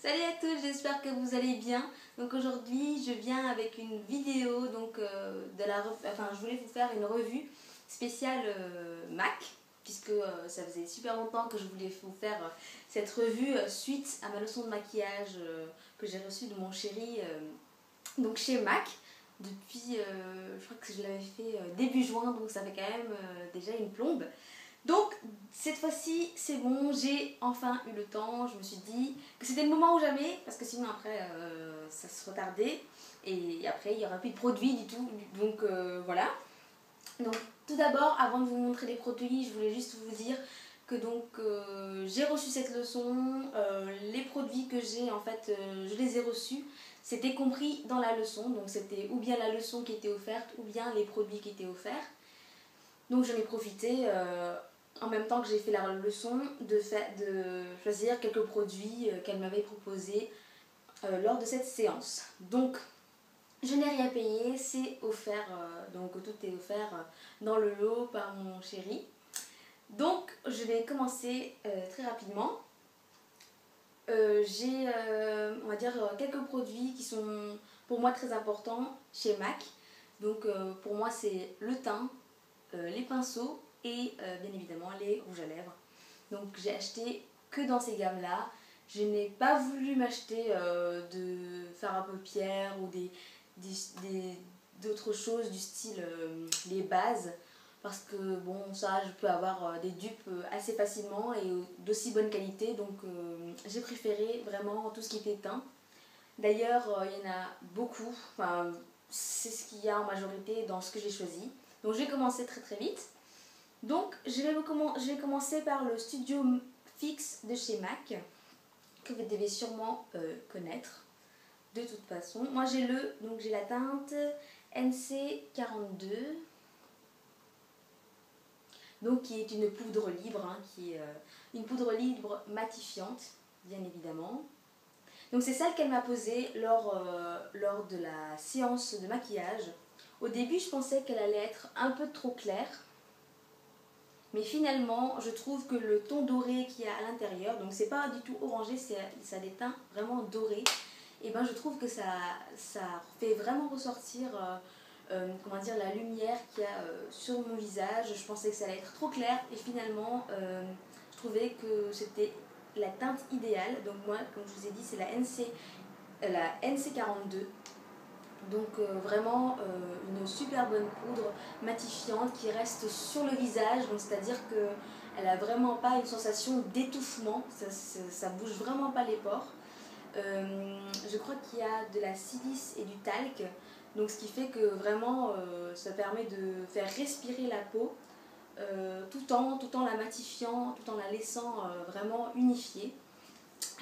Salut à tous, j'espère que vous allez bien. Donc aujourd'hui, je viens avec une vidéo je voulais vous faire une revue spéciale MAC puisque ça faisait super longtemps que je voulais vous faire cette revue suite à ma leçon de maquillage que j'ai reçue de mon chéri donc chez MAC depuis je crois que je l'avais fait début juin, donc ça fait quand même déjà une plombe. Donc cette fois-ci c'est bon, j'ai enfin eu le temps. Je me suis dit que c'était le moment ou jamais, parce que sinon après ça se retardait et après il n'y aura plus de produits du tout. Donc voilà. Donc tout d'abord, avant de vous montrer les produits, je voulais juste vous dire que j'ai reçu cette leçon. Les produits que j'ai en fait je les ai reçus, c'était compris dans la leçon. Donc c'était ou bien la leçon qui était offerte ou bien les produits qui étaient offerts. Donc j'en ai profité en même temps que j'ai fait la leçon de choisir quelques produits qu'elle m'avait proposés lors de cette séance. Donc je n'ai rien payé, c'est offert, donc tout est offert dans le lot par mon chéri. Donc je vais commencer très rapidement. J'ai on va dire quelques produits qui sont pour moi très importants chez MAC. Donc pour moi c'est le teint, les pinceaux et bien évidemment les rouges à lèvres. Donc j'ai acheté que dans ces gammes là. Je n'ai pas voulu m'acheter de fard à paupières ou d'autres choses du style les bases, parce que bon, ça je peux avoir des dupes assez facilement et d'aussi bonne qualité. Donc j'ai préféré vraiment tout ce qui était teint. D'ailleurs il y en a beaucoup, enfin, c'est ce qu'il y a en majorité dans ce que j'ai choisi. Donc je vais commencer très vite. Donc je vais commencer par le Studio Fix de chez MAC, que vous devez sûrement connaître de toute façon. Moi j'ai la teinte NC42, donc qui est une poudre libre, hein, qui est une poudre libre matifiante, bien évidemment. Donc c'est celle qu'elle m'a posée lors de la séance de maquillage. Au début je pensais qu'elle allait être un peu trop claire, mais finalement je trouve que le ton doré qu'il y a à l'intérieur, donc c'est pas du tout orangé, ça a des teints vraiment dorés, et ben je trouve que ça fait vraiment ressortir comment dire, la lumière qu'il y a sur mon visage. Je pensais que ça allait être trop clair et finalement je trouvais que c'était la teinte idéale. Donc moi, comme je vous ai dit, c'est la NC42. Donc vraiment une super bonne poudre matifiante qui reste sur le visage, donc c'est-à-dire qu'elle n'a vraiment pas une sensation d'étouffement, ça bouge vraiment pas les pores. Je crois qu'il y a de la silice et du talc, donc ce qui fait que vraiment ça permet de faire respirer la peau tout en la matifiant, tout en la laissant vraiment unifiée.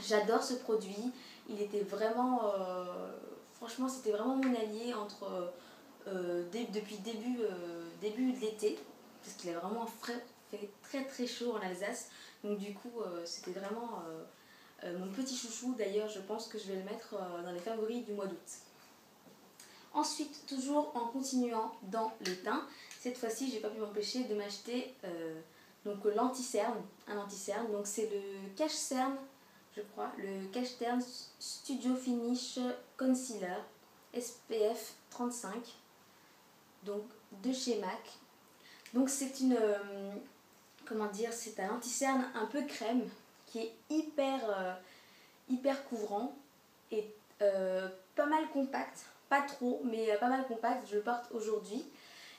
J'adore ce produit, il était vraiment, franchement c'était vraiment mon allié depuis début de l'été, parce qu'il a vraiment fait très chaud en Alsace, donc du coup c'était vraiment mon petit chouchou. D'ailleurs je pense que je vais le mettre dans les favoris du mois d'août. Ensuite, toujours en continuant dans les teints, cette fois-ci j'ai pas pu m'empêcher de m'acheter l'anti-cerne, un anti-cerne, donc c'est le cache-cerne, je crois, le cache-cerne Studio Finish Concealer SPF 35, donc de chez MAC. Donc c'est une comment dire, c'est un anti-cerne un peu crème qui est hyper couvrant et pas mal compact, pas trop mais pas mal compact. Je le porte aujourd'hui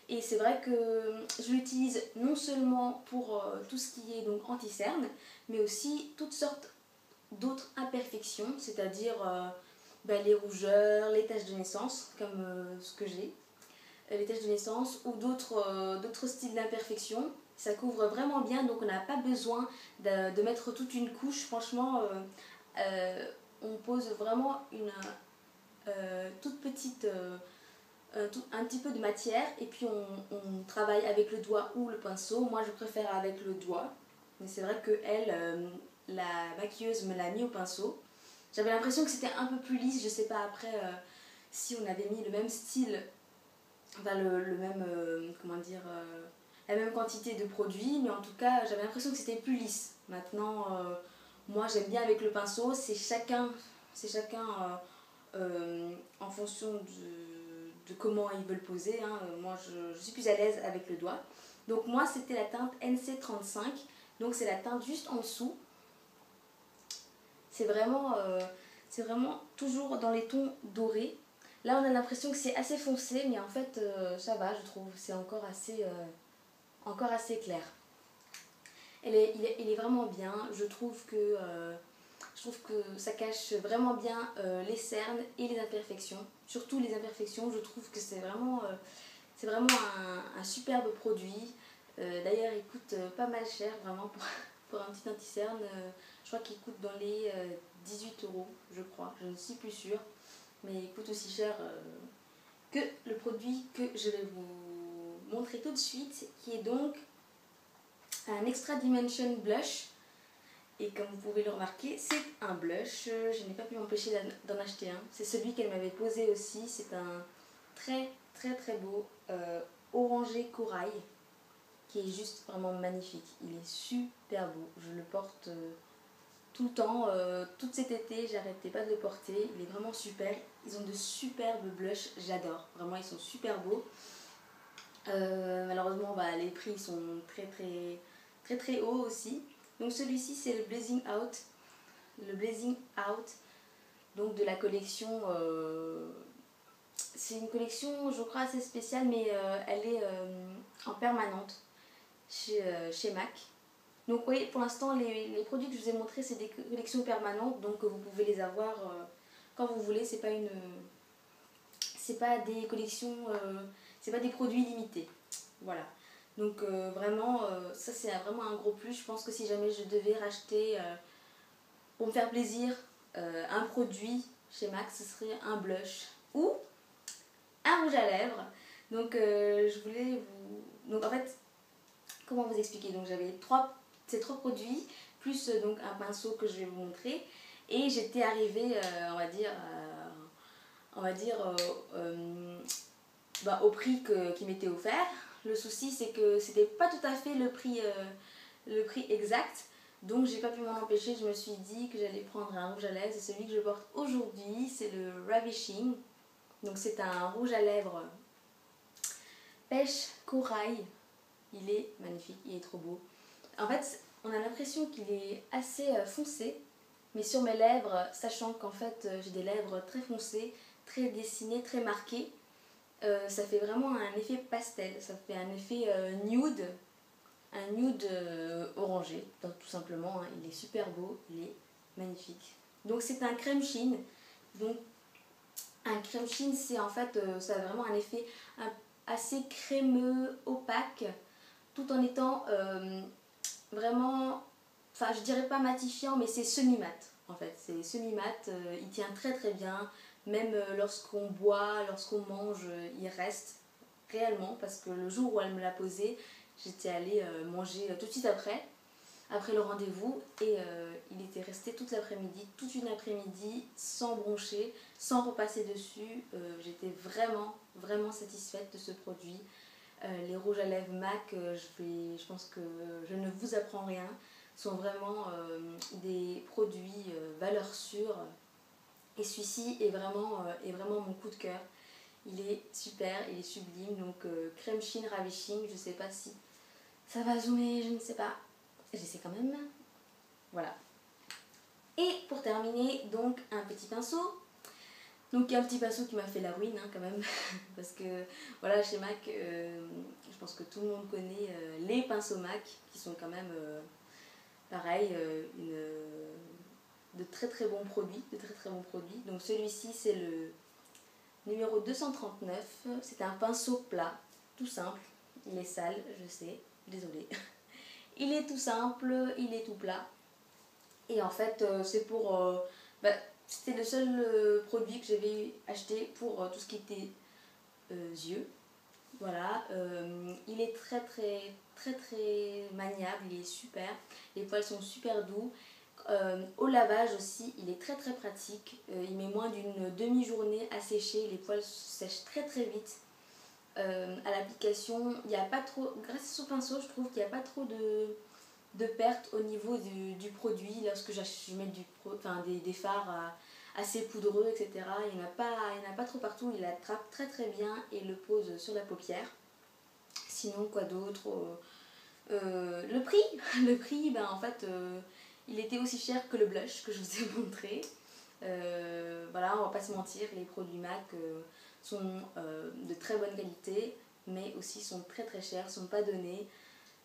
et c'est vrai que je l'utilise non seulement pour tout ce qui est donc anti-cerne, mais aussi toutes sortes d'autres imperfections, c'est-à-dire les rougeurs, les taches de naissance comme ce que j'ai, les taches de naissance ou d'autres styles d'imperfections. Ça couvre vraiment bien, donc on n'a pas besoin de mettre toute une couche. Franchement on pose vraiment une toute petite un petit peu de matière et puis on travaille avec le doigt ou le pinceau. Moi je préfère avec le doigt, mais c'est vrai que la maquilleuse me l'a mis au pinceau. J'avais l'impression que c'était un peu plus lisse, je sais pas après si on avait mis le même style, enfin le même comment dire, la même quantité de produits, mais en tout cas j'avais l'impression que c'était plus lisse. Maintenant Moi j'aime bien avec le pinceau, c'est chacun en fonction de comment ils veulent poser. Hein. Moi je suis plus à l'aise avec le doigt. Donc moi c'était la teinte NC35, donc c'est la teinte juste en dessous. C'est vraiment toujours dans les tons dorés. Là on a l'impression que c'est assez foncé, mais en fait ça va, je trouve, c'est encore assez clair. Il est vraiment bien, je trouve que ça cache vraiment bien les cernes et les imperfections. Surtout les imperfections, je trouve que c'est vraiment un superbe produit. D'ailleurs, il coûte pas mal cher, vraiment, pour un petit anti-cerne. Je crois qu'il coûte dans les 18 €, je crois. Je ne suis plus sûre. Mais il coûte aussi cher que le produit que je vais vous montrer tout de suite, qui est donc un Extra Dimension Blush. Et comme vous pouvez le remarquer, c'est un blush. Je n'ai pas pu m'empêcher d'en acheter un. C'est celui qu'elle m'avait posé aussi. C'est un très très très beau orangé corail qui est juste vraiment magnifique. Il est super beau. Je le porte tout le temps. Tout cet été, j'arrêtais pas de le porter. Il est vraiment super. Ils ont de superbes blushs. J'adore. Vraiment, ils sont super beaux. Malheureusement, les prix sont très très très très hauts aussi. Donc celui-ci c'est le Blazing Out. Le Blazing Out, donc de la collection. C'est une collection, je crois, assez spéciale, mais elle est en permanente chez MAC. Donc oui, pour l'instant, les produits que je vous ai montrés, c'est des collections permanentes, donc vous pouvez les avoir quand vous voulez. C'est pas des collections, c'est pas des produits limités. Voilà. Donc vraiment, ça c'est vraiment un gros plus. Je pense que si jamais je devais racheter pour me faire plaisir un produit chez MAC, ce serait un blush ou un rouge à lèvres. Donc je voulais vous... Donc en fait, comment vous expliquer? Donc j'avais ces trois produits, plus donc un pinceau que je vais vous montrer. Et j'étais arrivée, au prix qui m'était offert. Le souci c'est que c'était pas tout à fait le prix exact. Donc j'ai pas pu m'en empêcher, je me suis dit que j'allais prendre un rouge à lèvres. C'est celui que je porte aujourd'hui, c'est le Ravishing. Donc c'est un rouge à lèvres pêche corail. Il est magnifique, il est trop beau. En fait, on a l'impression qu'il est assez foncé, mais sur mes lèvres, sachant qu'en fait j'ai des lèvres très foncées, très dessinées, très marquées, ça fait vraiment un effet pastel, ça fait un effet nude. Un nude orangé, donc, tout simplement, hein. Il est super beau, il est magnifique. Donc c'est un crème chine. Donc un crème chine, c'est en fait, ça a vraiment un effet assez crémeux, opaque, tout en étant vraiment, enfin je dirais pas matifiant, mais c'est semi-mat en fait. C'est semi-mat, il tient très très bien, même lorsqu'on boit, lorsqu'on mange, il reste réellement, parce que le jour où elle me l'a posé, j'étais allée manger tout de suite après le rendez-vous, et il était resté toute l'après-midi, toute une après-midi, sans broncher, sans repasser dessus. J'étais vraiment, vraiment satisfaite de ce produit. Les rouges à lèvres MAC, je pense que je ne vous apprends rien, sont vraiment des produits valeur sûre. Et celui-ci est vraiment mon coup de cœur. Il est super, il est sublime. Donc crème chine ravishing, je ne sais pas si ça va zoomer, je ne sais pas. J'essaie quand même. Voilà. Et pour terminer, donc un petit pinceau. Donc un petit pinceau qui m'a fait la ruine hein, quand même. Parce que voilà, chez MAC, je pense que tout le monde connaît les pinceaux MAC qui sont quand même pareil, de très très bons produits. Donc celui-ci c'est le numéro 239. C'est un pinceau plat, tout simple. Il est sale, je sais, désolée. Il est tout simple, il est tout plat. Et en fait, c'est pour... c'était le seul produit que j'avais acheté pour tout ce qui était yeux. Voilà, il est très très très très maniable, il est super. Les poils sont super doux. Au lavage aussi, il est très très pratique. Il met moins d'une demi-journée à sécher. Les poils sèchent très très vite. À l'application, il n'y a pas trop, grâce à ce pinceau, je trouve qu'il n'y a pas trop de perte au niveau du produit lorsque je mets des fards assez poudreux, etc. Il n'y en a pas trop partout, il attrape très très bien et le pose sur la paupière. Sinon, quoi d'autre? Le prix, le prix, ben, en fait, il était aussi cher que le blush que je vous ai montré. Voilà, on va pas se mentir, les produits MAC sont de très bonne qualité, mais aussi sont très très chers, sont pas donnés.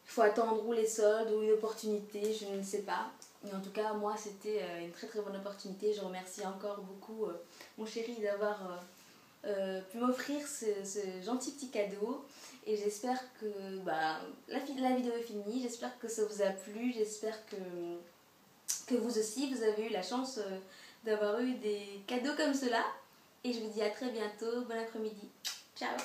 Il faut attendre ou les soldes ou une opportunité, je ne sais pas. Mais en tout cas, moi, c'était une très très bonne opportunité. Je remercie encore beaucoup mon chéri d'avoir pu m'offrir ce gentil petit cadeau. Et j'espère que la vidéo est finie. J'espère que ça vous a plu. J'espère que vous aussi, vous avez eu la chance d'avoir eu des cadeaux comme cela. Et je vous dis à très bientôt. Bon après-midi. Ciao!